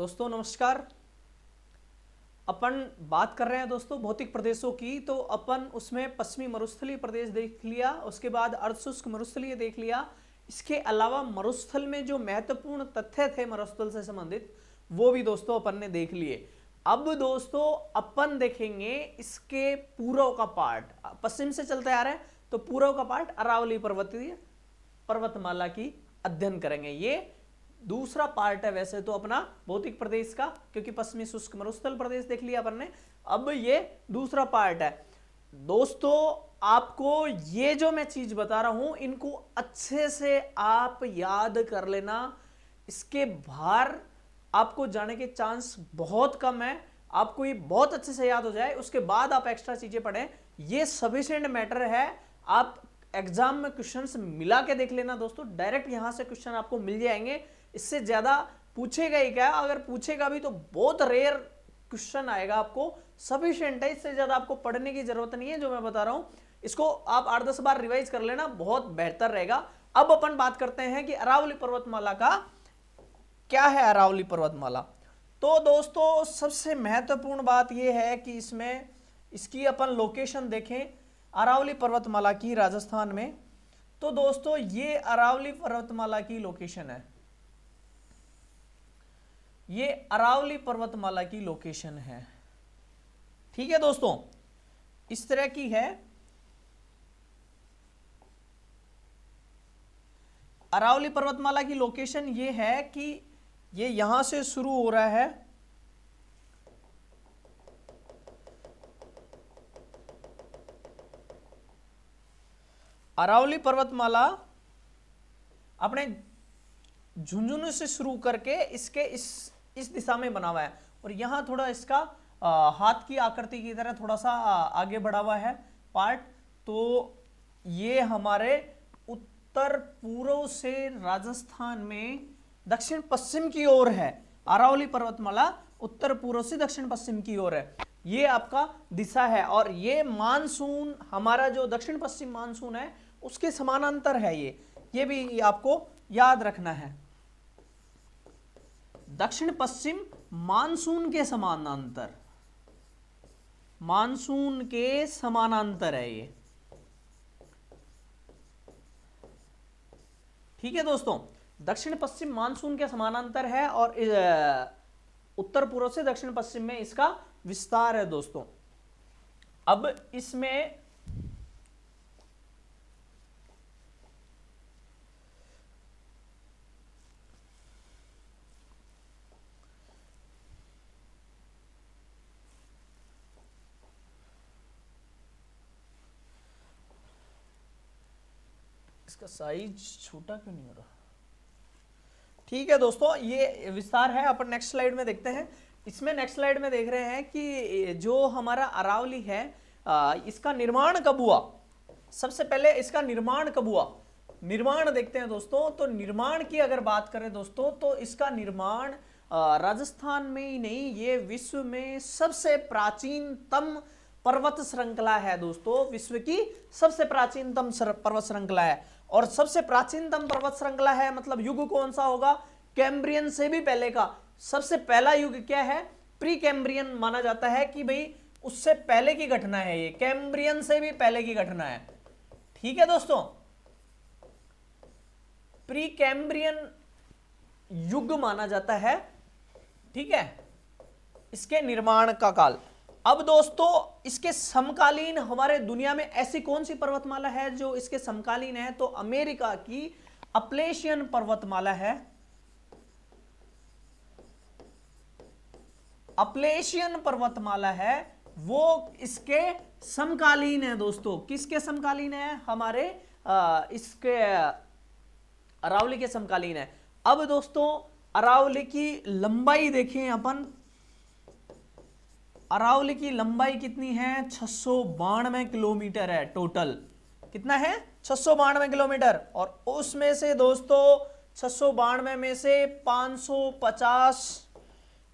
दोस्तों नमस्कार। अपन बात कर रहे हैं दोस्तों भौतिक प्रदेशों की। तो अपन उसमें पश्चिमी मरुस्थलीय प्रदेश देख लिया, उसके बाद अर्धशुष्क मरुस्थलीय देख लिया। इसके अलावा मरुस्थल में जो महत्वपूर्ण तथ्य थे मरुस्थल से संबंधित वो भी दोस्तों अपन ने देख लिए। अब दोस्तों अपन देखेंगे इसके पूर्व का पार्ट। पश्चिम से चलते आ रहे हैं तो पूर्व का पार्ट अरावली पर्वतीय पर्वतमाला की अध्ययन करेंगे। ये दूसरा पार्ट है वैसे तो अपना भौतिक प्रदेश का, क्योंकि पश्चिमी शुष्क मरुस्थल प्रदेश देख लिया अपन ने। अब ये दूसरा पार्ट है दोस्तों। आपको ये जो मैं चीज बता रहा हूं इनको अच्छे से आप याद कर लेना। इसके बाहर आपको जाने के चांस बहुत कम है। आपको ये बहुत अच्छे से याद हो जाए, उसके बाद आप एक्स्ट्रा चीजें पढ़ें, ये सफिशिएंट मैटर है। आप एग्जाम में क्वेश्चंस मिला के देख लेना दोस्तों, डायरेक्ट यहां से क्वेश्चन आपको मिल जाएंगे। इससे ज्यादा पूछेगा ही क्या, अगर पूछेगा भी तो बहुत रेयर क्वेश्चन आएगा आपको। सफिशिएंट है, इससे ज्यादा आपको पढ़ने की जरूरत नहीं है। जो मैं बता रहा हूं इसको आप 8-10 बार रिवाइज कर लेना, बहुत बेहतर रहेगा। अब अपन बात करते हैं कि अरावली पर्वतमाला का क्या है। अरावली पर्वतमाला तो दोस्तों सबसे महत्वपूर्ण बात यह है कि इसमें इसकी अपन लोकेशन देखें अरावली पर्वतमाला की राजस्थान में। तो दोस्तों ये अरावली पर्वतमाला की लोकेशन है, ये अरावली पर्वतमाला की लोकेशन है। ठीक है दोस्तों, इस तरह की है। अरावली पर्वतमाला की लोकेशन ये है कि ये यहां से शुरू हो रहा है, अरावली पर्वतमाला अपने झुंझुनू से शुरू करके इसके इस दिशा में बना हुआ है, और यहां थोड़ा इसका हाथ की आकृति की तरह थोड़ा सा आगे बढ़ा हुआ है पार्ट। तो ये हमारे उत्तर पूर्व से राजस्थान में दक्षिण पश्चिम की ओर है। अरावली पर्वतमाला उत्तर पूर्व से दक्षिण पश्चिम की ओर है, ये आपका दिशा है। और ये मानसून हमारा जो दक्षिण पश्चिम मानसून है उसके समानांतर है। ये भी आपको याद रखना है, दक्षिण पश्चिम मानसून के समानांतर, मानसून के समानांतर है ये। ठीक है दोस्तों, दक्षिण पश्चिम मानसून के समानांतर है और उत्तर पूर्व से दक्षिण पश्चिम में इसका विस्तार है दोस्तों। अब इसमें इसका साइज छोटा क्यों नहीं हो रहा। ठीक है दोस्तों, ये विस्तार है। अपन नेक्स्ट स्लाइड में देखते हैं। इसमें नेक्स्ट स्लाइड में देख रहे हैं कि जो हमारा अरावली है इसका निर्माण कब हुआ। सबसे पहले इसका निर्माण कब हुआ, निर्माण देखते हैं दोस्तों। तो निर्माण की अगर बात करें दोस्तों तो इसका निर्माण राजस्थान में ही नहीं, ये विश्व में सबसे प्राचीनतम पर्वत श्रृंखला है दोस्तों। विश्व की सबसे प्राचीनतम पर्वत श्रृंखला है, और सबसे प्राचीनतम पर्वत श्रृंखला है मतलब युग कौन सा होगा, कैम्ब्रियन से भी पहले का। सबसे पहला युग क्या है, प्री कैम्ब्रियन माना जाता है कि भाई उससे पहले की घटना है, ये कैम्ब्रियन से भी पहले की घटना है। ठीक है दोस्तों, प्री कैम्ब्रियन युग माना जाता है। ठीक है, इसके निर्माण का काल। अब दोस्तों इसके समकालीन हमारे दुनिया में ऐसी कौन सी पर्वतमाला है जो इसके समकालीन है, तो अमेरिका की अपलेशियन पर्वतमाला है। अपलेशियन पर्वतमाला है वो इसके समकालीन है दोस्तों। किसके समकालीन है, हमारे इसके अरावली के समकालीन है। अब दोस्तों अरावली की लंबाई देखें अपन, अरावली की लंबाई कितनी है, 692 किलोमीटर है टोटल। कितना है, 692 किलोमीटर। और उसमें से दोस्तों 692 में से 550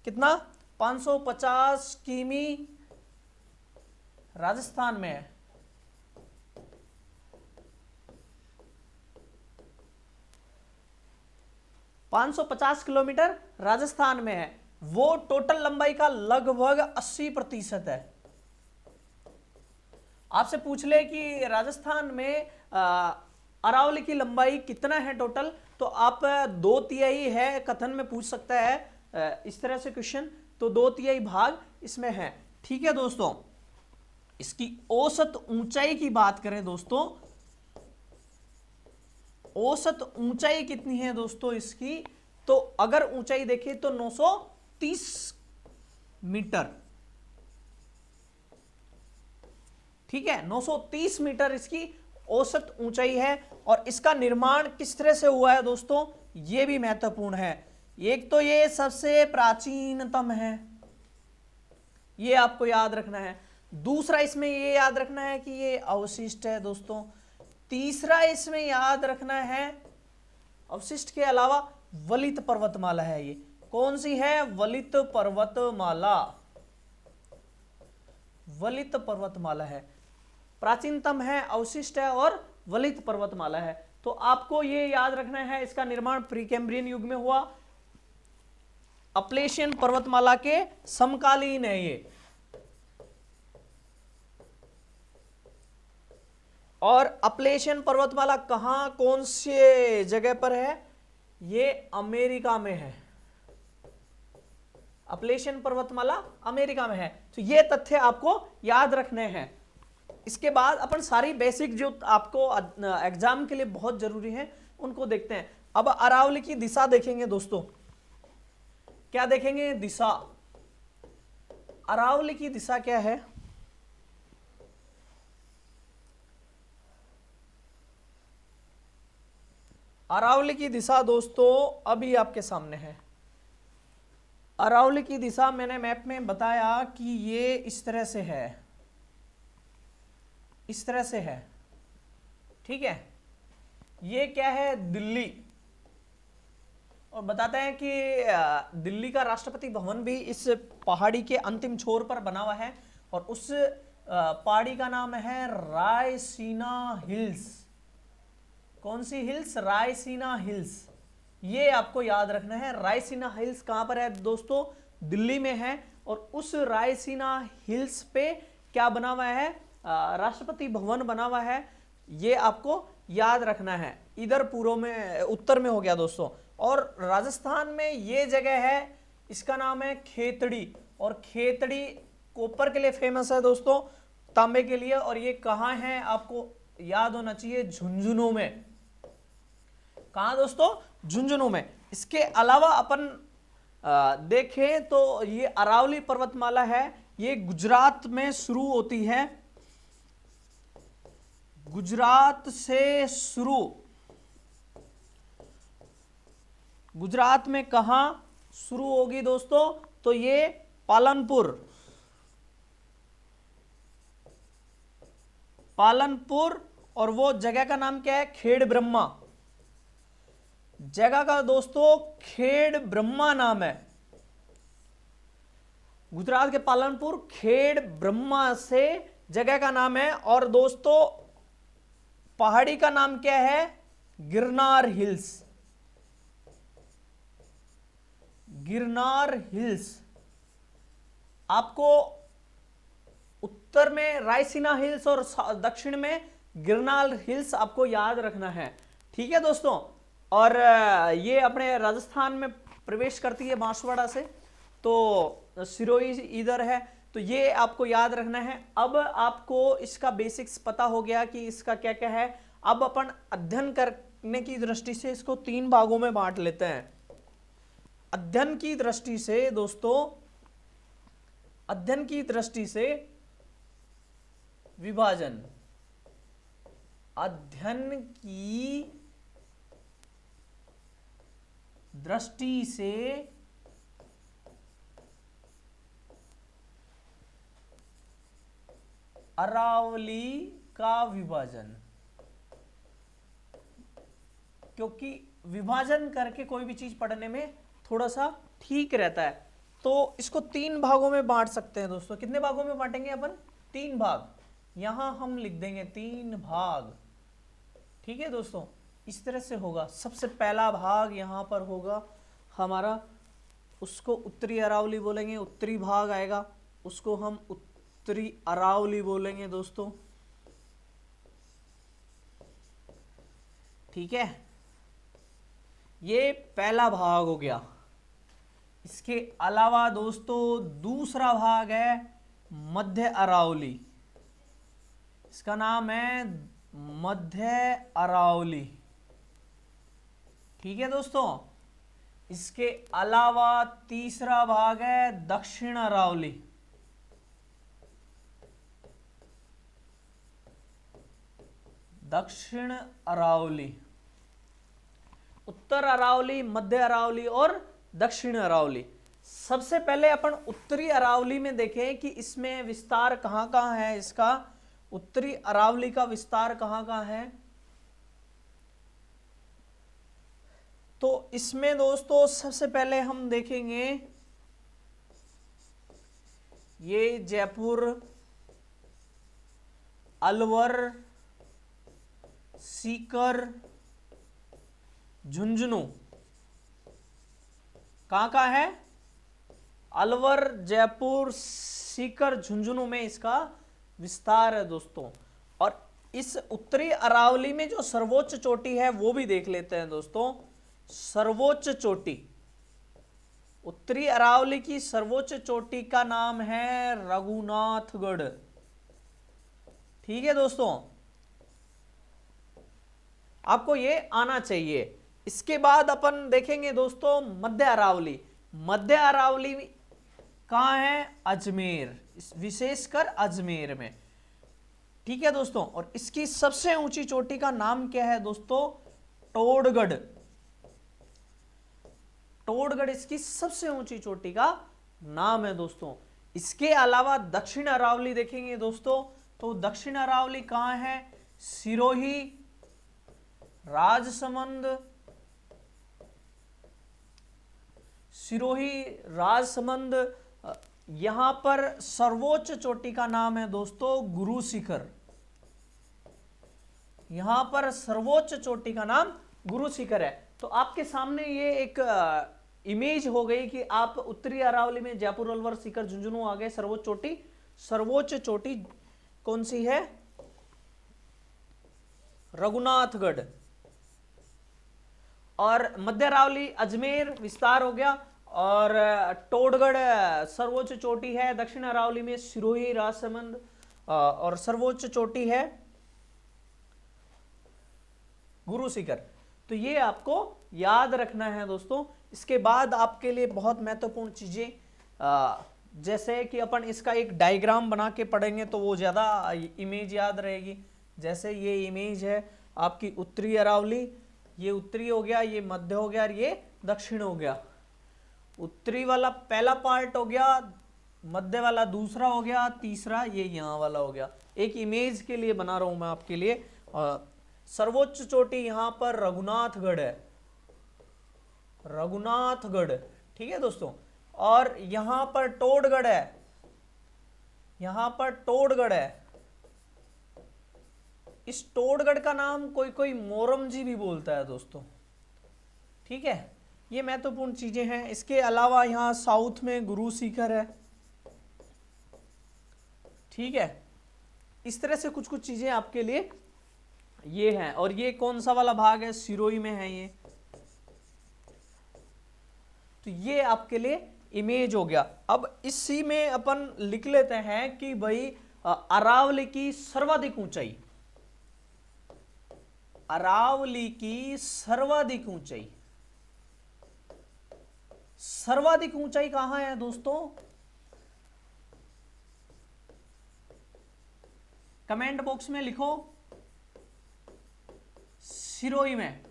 कितना, 550 किमी राजस्थान में है। 550 किलोमीटर राजस्थान में है, वो टोटल लंबाई का लगभग 80% है। आपसे पूछ ले कि राजस्थान में अरावली की लंबाई कितना है टोटल, तो आप 2/3 है कथन में पूछ सकता है इस तरह से क्वेश्चन, तो 2/3 भाग इसमें है। ठीक है दोस्तों, इसकी औसत ऊंचाई की बात करें दोस्तों, औसत ऊंचाई कितनी है दोस्तों इसकी, तो अगर ऊंचाई देखें तो 930 मीटर। ठीक है, 930 मीटर इसकी औसत ऊंचाई है। और इसका निर्माण किस तरह से हुआ है दोस्तों, यह भी महत्वपूर्ण है। एक तो ये सबसे प्राचीनतम है, ये आपको याद रखना है। दूसरा इसमें ये याद रखना है कि ये अवशिष्ट है दोस्तों। तीसरा इसमें याद रखना है, अवशिष्ट के अलावा वलित पर्वतमाला है। ये कौन सी है, वलित पर्वतमाला, वलित पर्वतमाला है। प्राचीनतम है, अवशिष्ट है और वलित पर्वतमाला है। तो आपको ये याद रखना है, इसका निर्माण प्रीकैम्ब्रियन युग में हुआ, अपलेशियन पर्वतमाला के समकालीन है ये। और अपलेशियन पर्वतमाला कहां, कौन से जगह पर है, ये अमेरिका में है। अपलेशियन पर्वतमाला अमेरिका में है। तो ये तथ्य आपको याद रखने हैं। इसके बाद अपन सारी बेसिक जो आपको एग्जाम के लिए बहुत जरूरी है उनको देखते हैं। अब अरावली की दिशा देखेंगे दोस्तों। क्या देखेंगे, दिशा। अरावली की दिशा क्या है, अरावली की दिशा दोस्तों अभी आपके सामने है। अरावली की दिशा मैंने मैप में बताया कि ये इस तरह से है, इस तरह से है। ठीक है, ये क्या है, दिल्ली। और बताते हैं कि दिल्ली का राष्ट्रपति भवन भी इस पहाड़ी के अंतिम छोर पर बना हुआ है। और उस पहाड़ी का नाम है रायसीना हिल्स। कौन सी हिल्स, रायसीना हिल्स। ये आपको याद रखना है। रायसीना हिल्स कहां पर है दोस्तों, दिल्ली में है। और उस रायसीना हिल्स पे क्या बना हुआ है, राष्ट्रपति भवन बना हुआ है। ये आपको याद रखना है। इधर पूर्व में, उत्तर में हो गया दोस्तों। और राजस्थान में ये जगह है, इसका नाम है खेतड़ी। और खेतड़ी कॉपर के लिए फेमस है दोस्तों, तांबे के लिए। और ये कहां है आपको याद होना चाहिए, झुंझुनू में। कहां दोस्तों, झुंझुनू में। इसके अलावा अपन देखें तो ये अरावली पर्वतमाला है, ये गुजरात में शुरू होती है। गुजरात से शुरू, गुजरात में कहां शुरू होगी दोस्तों, तो ये पालनपुर, पालनपुर। और वो जगह का नाम क्या है, खेड़ ब्रह्मा। जगह का दोस्तों खेड़ ब्रह्मा नाम है। गुजरात के पालनपुर, खेड़ ब्रह्मा से जगह का नाम है। और दोस्तों पहाड़ी का नाम क्या है, गिरनार हिल्स, गिरनार हिल्स। आपको उत्तर में रायसीना हिल्स और दक्षिण में गिरनार हिल्स आपको याद रखना है। ठीक है दोस्तों। और ये अपने राजस्थान में प्रवेश करती है बांसवाड़ा से, तो सिरोही इधर है। तो ये आपको याद रखना है। अब आपको इसका बेसिक्स पता हो गया कि इसका क्या क्या है। अब अपन अध्ययन करने की दृष्टि से इसको 3 भागों में बांट लेते हैं। अध्ययन की दृष्टि से दोस्तों, अध्ययन की दृष्टि से विभाजन, अध्ययन की दृष्टि से अरावली का विभाजन। क्योंकि विभाजन करके कोई भी चीज पढ़ने में थोड़ा सा ठीक रहता है। तो इसको 3 भागों में बांट सकते हैं दोस्तों। कितने भागों में बांटेंगे अपन, 3 भाग। यहां हम लिख देंगे 3 भाग। ठीक है दोस्तों, इस तरह से होगा। सबसे पहला भाग यहां पर होगा हमारा उसको उत्तरी अरावली बोलेंगे, उत्तरी भाग आएगा उसको हम उत्तरी अरावली बोलेंगे दोस्तों। ठीक है, ये पहला भाग हो गया। इसके अलावा दोस्तों दूसरा भाग है मध्य अरावली, इसका नाम है मध्य अरावली। ठीक है दोस्तों, इसके अलावा तीसरा भाग है दक्षिण अरावली। दक्षिण अरावली, उत्तर अरावली, मध्य अरावली और दक्षिण अरावली। सबसे पहले अपन उत्तरी अरावली में देखें कि इसमें विस्तार कहां कहां है। इसका उत्तरी अरावली का विस्तार कहां कहां है, तो इसमें दोस्तों सबसे पहले हम देखेंगे ये जयपुर, अलवर, सीकर, झुंझुनू। कहां कहां है, अलवर, जयपुर, सीकर, झुंझुनू में इसका विस्तार है दोस्तों। और इस उत्तरी अरावली में जो सर्वोच्च चोटी है वो भी देख लेते हैं दोस्तों। सर्वोच्च चोटी, उत्तरी अरावली की सर्वोच्च चोटी का नाम है रघुनाथगढ़। ठीक है दोस्तों, आपको ये आना चाहिए। इसके बाद अपन देखेंगे दोस्तों मध्य अरावली। मध्य अरावली कहां है, अजमेर, विशेषकर अजमेर में। ठीक है दोस्तों, और इसकी सबसे ऊंची चोटी का नाम क्या है दोस्तों, टोडगढ़। टोडगढ़ इसकी सबसे ऊंची चोटी का नाम है दोस्तों। इसके अलावा दक्षिण अरावली देखेंगे दोस्तों, तो दक्षिण अरावली कहां है, सिरोही, राजसमंद, सिरोही, राजसमंद। यहां पर सर्वोच्च चोटी का नाम है दोस्तों गुरु शिखर। यहां पर सर्वोच्च चोटी का नाम गुरु शिखर है। तो आपके सामने ये एक इमेज हो गई कि आप उत्तरी अरावली में जयपुर, अलवर, सीकर, झुंझुनू आ गए। सर्वोच्च चोटी, सर्वोच्च चोटी कौन सी है, रघुनाथगढ़। और मध्य अरावली अजमेर विस्तार हो गया। और टोडगढ़ सर्वोच्च चोटी है। दक्षिण अरावली में सिरोही, राजसमंद और सर्वोच्च चोटी है गुरु शिखर। तो ये आपको याद रखना है दोस्तों। इसके बाद आपके लिए बहुत महत्वपूर्ण चीजें, जैसे कि अपन इसका एक डायग्राम बना के पढ़ेंगे तो वो ज्यादा इमेज याद रहेगी। जैसे ये इमेज है आपकी उत्तरी अरावली, ये उत्तरी हो गया, ये मध्य हो गया और ये दक्षिण हो गया। उत्तरी वाला पहला पार्ट हो गया, मध्य वाला दूसरा हो गया, तीसरा ये यहाँ वाला हो गया। एक इमेज के लिए बना रहा हूं मैं आपके लिए। सर्वोच्च चोटी यहां पर रघुनाथगढ़ है, रघुनाथगढ़। ठीक है दोस्तों, और यहां पर टोडगढ़ है, यहां पर टोडगढ़ है। इस टोडगढ़ का नाम कोई कोई मोरमजी भी बोलता है दोस्तों। ठीक है, ये महत्वपूर्ण चीजें हैं। इसके अलावा यहां साउथ में गुरु शिखर है। ठीक है, इस तरह से कुछ कुछ चीजें आपके लिए ये हैं। और ये कौन सा वाला भाग है, सिरोही में है ये। तो ये आपके लिए इमेज हो गया। अब इसी में अपन लिख लेते हैं कि भाई अरावली की सर्वाधिक ऊंचाई, अरावली की सर्वाधिक ऊंचाई, सर्वाधिक ऊंचाई कहां है दोस्तों, कमेंट बॉक्स में लिखो, सिरोही में।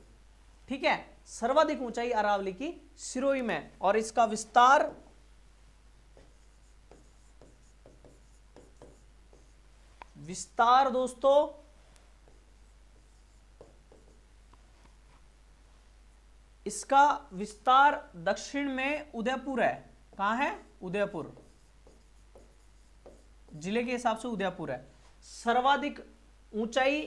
ठीक है, सर्वाधिक ऊंचाई अरावली की सिरोही में। और इसका विस्तार दोस्तों इसका विस्तार दक्षिण में उदयपुर है। कहां है, उदयपुर, जिले के हिसाब से उदयपुर है। सर्वाधिक ऊंचाई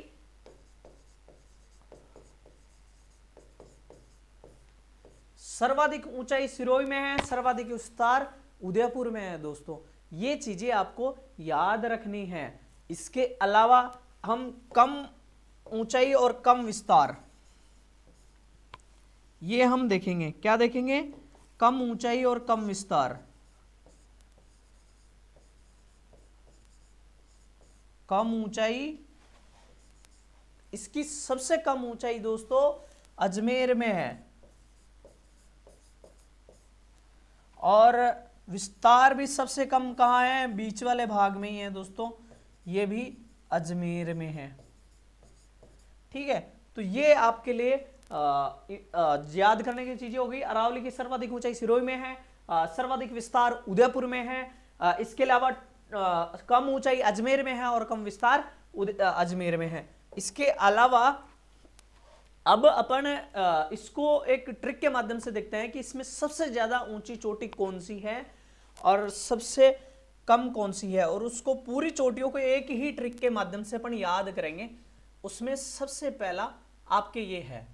सर्वाधिक ऊंचाई सिरोही में है, सर्वाधिक विस्तार उदयपुर में है दोस्तों। ये चीजें आपको याद रखनी है। इसके अलावा हम कम ऊंचाई और कम विस्तार, ये हम देखेंगे। क्या देखेंगे? कम ऊंचाई और कम विस्तार। कम ऊंचाई, इसकी सबसे कम ऊंचाई दोस्तों अजमेर में है, और विस्तार भी सबसे कम कहां है? बीच वाले भाग में ही है दोस्तों, ये भी अजमेर में है। ठीक है, तो ये आपके लिए याद करने की चीजें हो गई। अरावली की सर्वाधिक ऊंचाई सिरोही में है, सर्वाधिक विस्तार उदयपुर में है, इसके अलावा कम ऊंचाई अजमेर में है और कम विस्तार अजमेर में है। इसके अलावा अब अपन इसको एक ट्रिक के माध्यम से देखते हैं कि इसमें सबसे ज्यादा ऊंची चोटी कौन सी है और सबसे कम कौन सी है, और उसको पूरी चोटियों को एक ही ट्रिक के माध्यम से अपन याद करेंगे। उसमें सबसे पहला आपके ये है,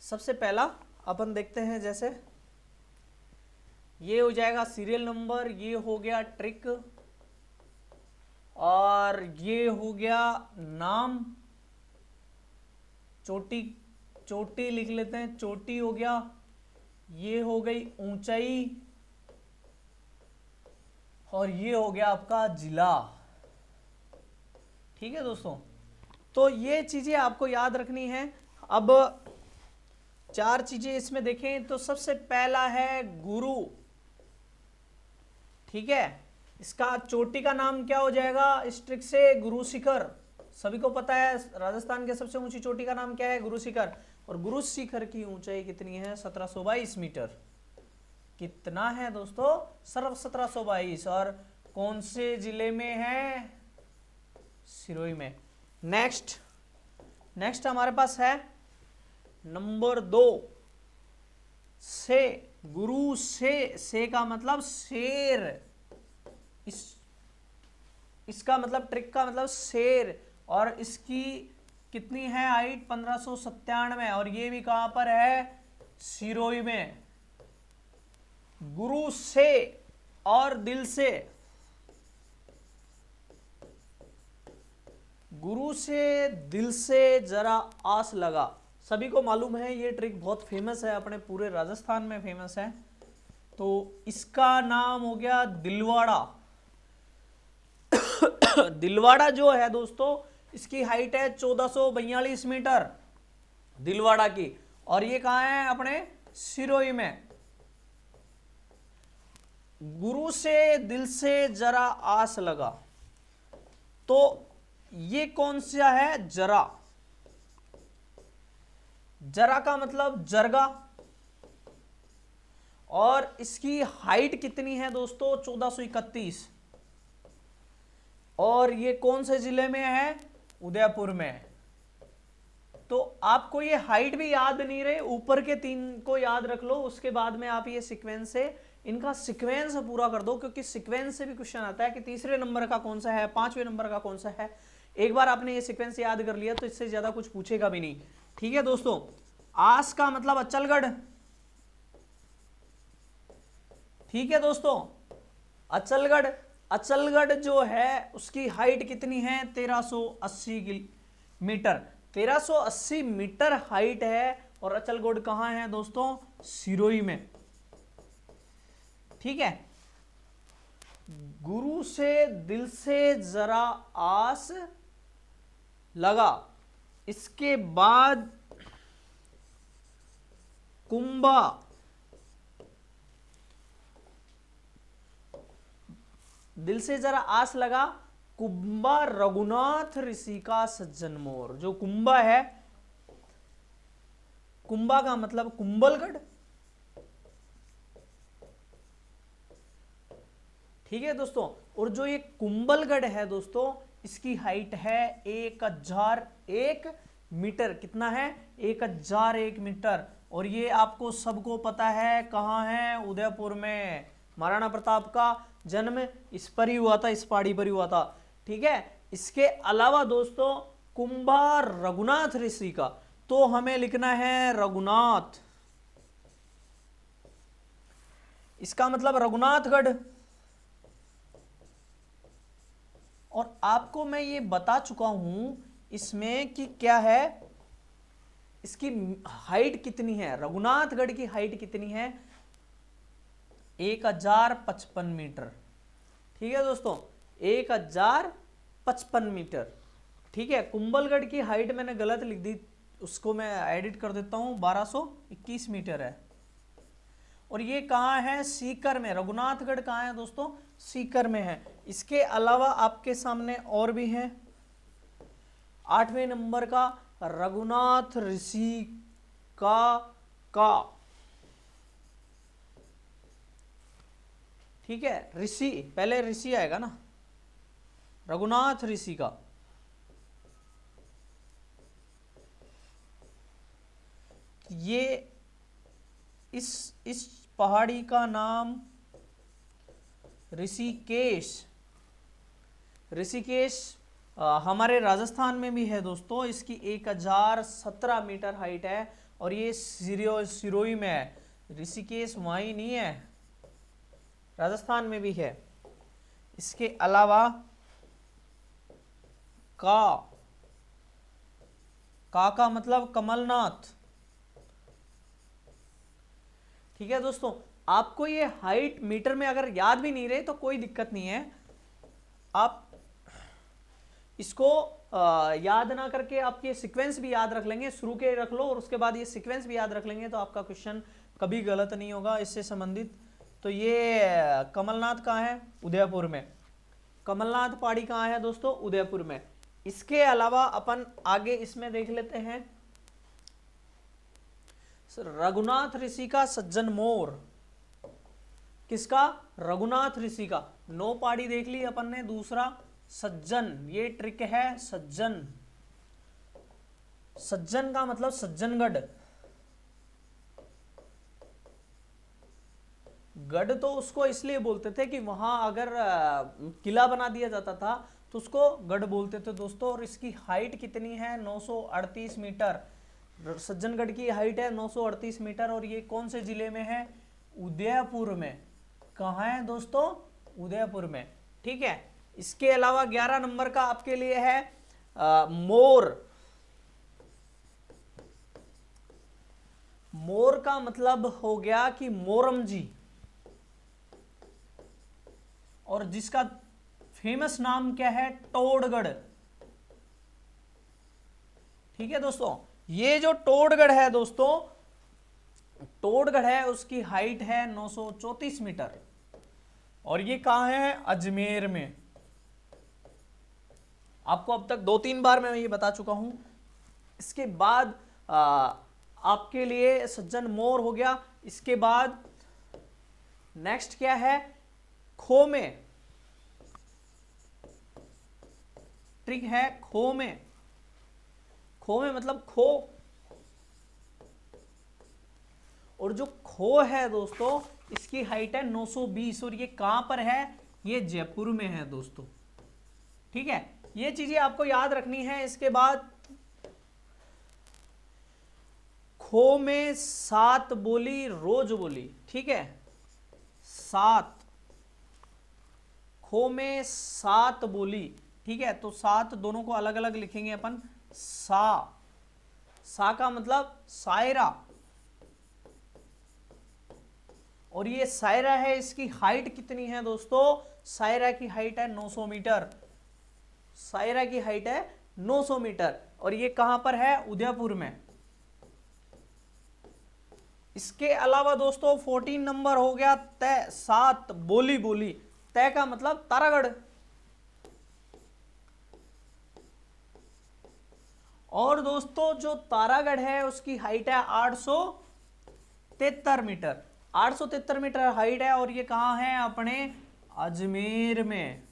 सबसे पहला अपन देखते हैं, जैसे ये हो जाएगा सीरियल नंबर, ये हो गया ट्रिक, और ये हो गया नाम। चोटी, चोटी लिख लेते हैं, चोटी हो गया, ये हो गई ऊंचाई, और ये हो गया आपका जिला। ठीक है दोस्तों, तो ये चीजें आपको याद रखनी है। अब चार चीजें इसमें देखें तो सबसे पहला है गुरु। ठीक है, इसका चोटी का नाम क्या हो जाएगा इस ट्रिक से? गुरु शिखर। सभी को पता है राजस्थान के सबसे ऊंची चोटी का नाम क्या है? गुरु शिखर। और गुरु शिखर की ऊंचाई कितनी है? 1722 मीटर। कितना है दोस्तों? सिर्फ 1722। और कौन से जिले में है? सिरोही में। नेक्स्ट हमारे पास है नंबर 2 से। गुरु से का मतलब शेर। इसका मतलब, ट्रिक का मतलब शेर। और इसकी कितनी है हाइट? 1597। और ये भी कहां पर है? सिरोही में। गुरु से और दिल से, गुरु से दिल से जरा आस लगा। सभी को मालूम है ये ट्रिक बहुत फेमस है, अपने पूरे राजस्थान में फेमस है। तो इसका नाम हो गया दिलवाड़ा। दिलवाड़ा जो है दोस्तों, इसकी हाइट है 1442 मीटर दिलवाड़ा की, और ये कहां है? अपने सिरोही में। गुरु से दिल से जरा आस लगा, तो ये कौन सा है? जरा। जरा का मतलब जरगा। और इसकी हाइट कितनी है दोस्तों? 1431। और ये कौन से जिले में है? उदयपुर में। तो आपको ये हाइट भी याद नहीं रहे, ऊपर के 3 को याद रख लो, उसके बाद में आप ये सीक्वेंस से इनका सीक्वेंस पूरा कर दो, क्योंकि सीक्वेंस से भी क्वेश्चन आता है कि तीसरे नंबर का कौन सा है, 5वें नंबर का कौन सा है। एक बार आपने ये सीक्वेंस याद कर लिया तो इससे ज्यादा कुछ पूछेगा भी नहीं। ठीक है दोस्तों, आस का मतलब अचलगढ़। ठीक है दोस्तों, अचलगढ़। अचलगढ़ जो है उसकी हाइट कितनी है? 1380 मीटर। 1380 मीटर हाइट है, और अचलगढ़ कहां है दोस्तों? सिरोही में। ठीक है, गुरु से दिल से जरा आस लगा। इसके बाद कुंभा। दिल से जरा आस लगा, कुंभा रघुनाथ ऋषि का सज्जन मोर। जो कुंभा है, कुंभा का मतलब कुंभलगढ़। ठीक है दोस्तों, और जो ये कुंभलगढ़ है दोस्तों, इसकी हाइट है 1001 मीटर। कितना है? 1001 मीटर। और ये आपको सबको पता है कहां है? उदयपुर में। महाराणा प्रताप का जन्म इस पर ही हुआ था, इस पहाड़ी पर ही हुआ था। ठीक है, इसके अलावा दोस्तों कुंभा रघुनाथ ऋषि का, तो हमें लिखना है रघुनाथ। इसका मतलब रघुनाथगढ़। और आपको मैं ये बता चुका हूं इसमें कि क्या है, इसकी हाइट कितनी है, रघुनाथगढ़ की हाइट कितनी है, 1055 मीटर। ठीक है दोस्तों, 1055 मीटर। ठीक है, कुंभलगढ़ की हाइट मैंने गलत लिख दी, उसको मैं एडिट कर देता हूं, 1221 मीटर है। और ये कहाँ है, सीकर में। रघुनाथगढ़ कहाँ है दोस्तों, सीकर में है। इसके अलावा आपके सामने और भी हैं। 8वें नंबर का रघुनाथ ऋषि का ठीक है, ऋषि पहले ऋषि आएगा ना, रघुनाथ ऋषि का। ये इस पहाड़ी का नाम ऋषिकेश हमारे राजस्थान में भी है दोस्तों। इसकी 1017 मीटर हाइट है और ये सिरोही में है। ऋषिकेश वहीं नहीं है, राजस्थान में भी है। इसके अलावा का मतलब कमलनाथ। ठीक है दोस्तों, आपको ये हाइट मीटर में अगर याद भी नहीं रहे तो कोई दिक्कत नहीं है, आप इसको याद ना करके आप ये सीक्वेंस भी याद रख लेंगे, शुरू के रख लो और उसके बाद ये सीक्वेंस भी याद रख लेंगे तो आपका क्वेश्चन कभी गलत नहीं होगा इससे संबंधित। तो ये कमलनाथ कहाँ है, उदयपुर में। कमलनाथ पहाड़ी कहाँ है दोस्तों, उदयपुर में। इसके अलावा अपन आगे इसमें देख लेते हैं रघुनाथ ऋषि का सज्जन मोर। किसका, रघुनाथ ऋषि का। 9 पहाड़ी देख ली अपन ने। दूसरा सज्जन, ये ट्रिक है, सज्जन। सज्जन का मतलब सज्जनगढ़। गढ़ तो उसको इसलिए बोलते थे कि वहां अगर किला बना दिया जाता था तो उसको गढ़ बोलते थे दोस्तों। और इसकी हाइट कितनी है, 938 मीटर। सज्जनगढ़ की हाइट है 938 मीटर और ये कौन से जिले में है, उदयपुर में। कहाँ है दोस्तों, उदयपुर में। ठीक है, इसके अलावा 11 नंबर का आपके लिए है मोर। मोर का मतलब हो गया कि मोरम जी, और जिसका फेमस नाम क्या है, टोडगढ़। ठीक है दोस्तों, ये जो टोडगढ़ है दोस्तों, टोडगढ़ है उसकी हाइट है 934 मीटर और ये कहां है, अजमेर में। आपको अब तक 2-3 बार मैं ये बता चुका हूं। इसके बाद आपके लिए सज्जन मोर हो गया। इसके बाद नेक्स्ट क्या है, खो में। ट्रिक है खो में। खो में मतलब खो, और जो खो है दोस्तों इसकी हाइट है 920 और ये कहां पर है, ये जयपुर में है दोस्तों। ठीक है, ये चीजें आपको याद रखनी है। इसके बाद खो में 7 बोली रोज बोली। ठीक है, 7, खो में 7 बोली। ठीक है, तो 7 दोनों को अलग अलग लिखेंगे अपन। सा का मतलब सायरा, और ये सायरा है, इसकी हाइट कितनी है दोस्तों, सायरा की हाइट है 900 मीटर। सायरा की हाइट है 900 मीटर और ये कहां पर है, उदयपुर में। इसके अलावा दोस्तों 14 नंबर हो गया तय। 7 बोली बोली। तय का मतलब तारागढ़। और दोस्तों जो तारागढ़ है उसकी हाइट है 873 मीटर। 873 मीटर हाइट है और ये कहां है, अपने अजमेर में।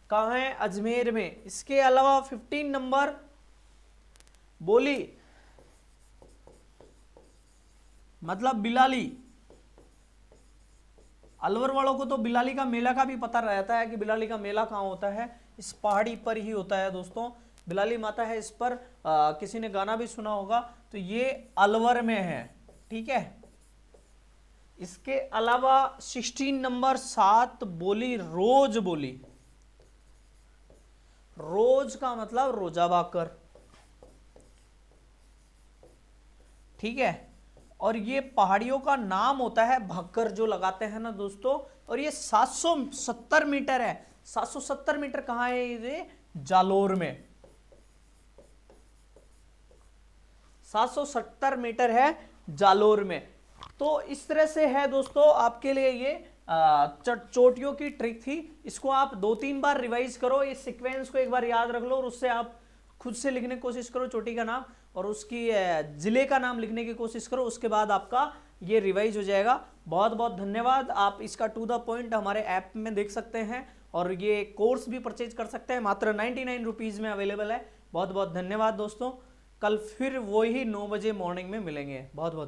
कहां है, अजमेर में। इसके अलावा 15 नंबर बोली मतलब बिलाली। अलवर वालों को तो बिलाली का मेला का भी पता रहता है कि बिलाली का मेला कहां होता है, इस पहाड़ी पर ही होता है दोस्तों। बिलाली माता है इस पर, किसी ने गाना भी सुना होगा। तो ये अलवर में है। ठीक है, इसके अलावा 16 नंबर 7 बोली रोज बोली। रोज का मतलब रोजा भाकर, ठीक है। और ये पहाड़ियों का नाम होता है भाकर जो लगाते हैं ना दोस्तों। और ये 770 मीटर है। 770 मीटर कहां है ये? जालोर में। 770 मीटर है जालोर में। तो इस तरह से है दोस्तों आपके लिए ये चोटियों की ट्रिक थी। इसको आप 2-3 बार रिवाइज करो, इस सीक्वेंस को एक बार याद रख लो और उससे आप खुद से लिखने की कोशिश करो चोटी का नाम और उसकी जिले का नाम लिखने की कोशिश करो। उसके बाद आपका ये रिवाइज हो जाएगा। बहुत बहुत धन्यवाद। आप इसका टू द पॉइंट हमारे ऐप में देख सकते हैं और ये कोर्स भी परचेज कर सकते हैं, मात्र 99 रुपीज़ में अवेलेबल है। बहुत बहुत धन्यवाद दोस्तों। कल फिर वही 9 बजे मॉर्निंग में मिलेंगे। बहुत बहुत